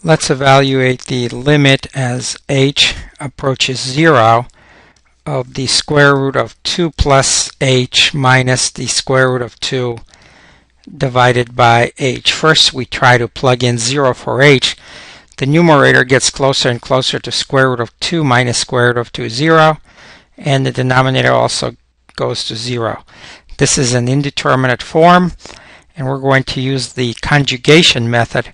Let's evaluate the limit as h approaches 0 of the square root of 2 plus h minus the square root of 2 divided by h. First we try to plug in 0 for h. The numerator gets closer and closer to square root of 2 minus square root of 2 is 0, and the denominator also goes to 0. This is an indeterminate form, and we're going to use the conjugation method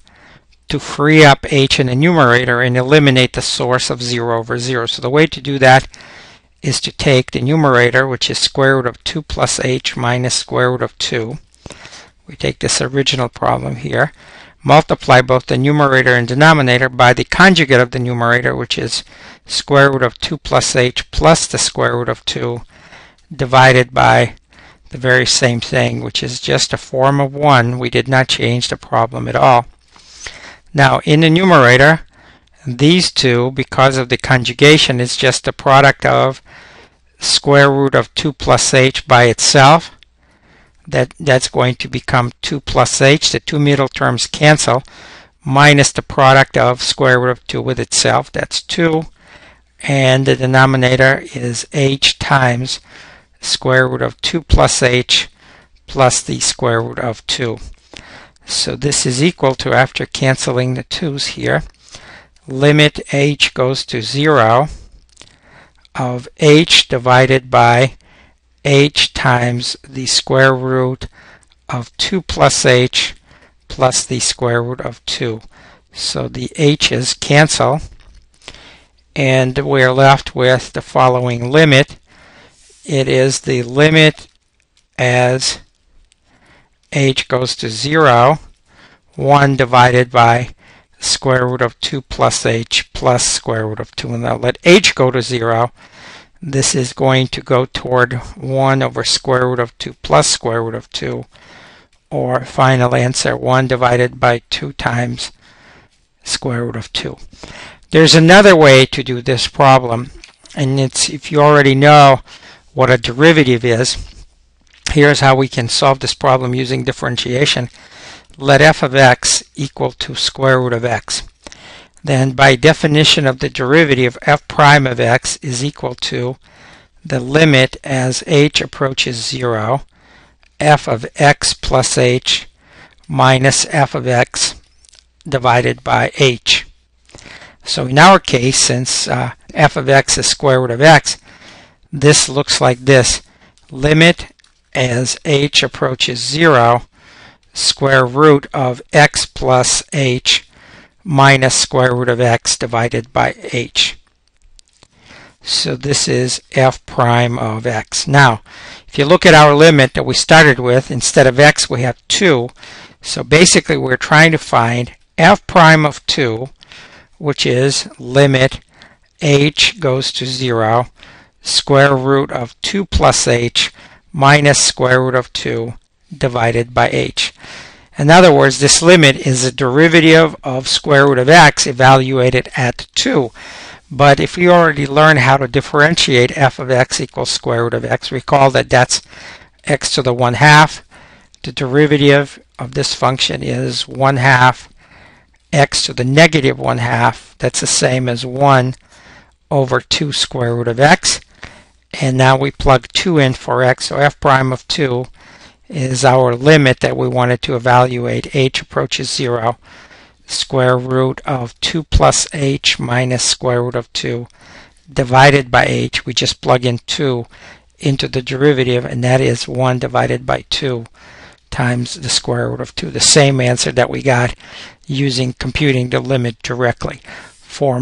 to free up h in the numerator and eliminate the source of 0 over 0. So the way to do that is to take the numerator, which is square root of 2 plus h minus square root of 2. We take this original problem here, multiply both the numerator and denominator by the conjugate of the numerator, which is square root of 2 plus h plus the square root of 2, divided by the very same thing, which is just a form of 1. We did not change the problem at all. Now in the numerator, these two, because of the conjugation, is just the product of square root of 2 plus h by itself. That's going to become 2 plus h. The two middle terms cancel, minus the product of square root of 2 with itself. That's 2. And the denominator is h times square root of 2 plus h plus the square root of 2. So this is equal to, after canceling the 2's here, limit h goes to 0 of h divided by h times the square root of 2 plus h plus the square root of 2. So the h's cancel, and we're left with the following limit. It is the limit as h goes to 0, 1 divided by square root of 2 plus h plus square root of 2. And now let h go to 0. This is going to go toward 1 over square root of 2 plus square root of 2, or final answer 1 divided by 2 times square root of 2. There's another way to do this problem, and it's, if you already know what a derivative is, here's how we can solve this problem using differentiation. Let f of x equal to square root of x. Then by definition of the derivative, f prime of x is equal to the limit as h approaches 0, f of x plus h minus f of x divided by h. So in our case, since f of x is square root of x, this looks like this. Limit as h approaches 0, square root of x plus h minus square root of x divided by h. So this is f prime of x. Now, if you look at our limit that we started with, instead of x we have 2. So basically we're trying to find f prime of 2, which is limit h goes to 0, square root of 2 plus h minus square root of 2 divided by h. In other words, this limit is a derivative of square root of x evaluated at 2. But if we already learned how to differentiate f of x equals square root of x, recall that that's x to the 1/2. The derivative of this function is 1/2 x to the negative 1/2. That's the same as 1 over 2 square root of x. And now we plug 2 in for x, so f prime of 2 is our limit that we wanted to evaluate. H approaches 0, square root of 2 plus h minus square root of 2 divided by h. We just plug in 2 into the derivative, and that is 1 divided by 2 times the square root of 2. The same answer that we got using computing the limit directly. For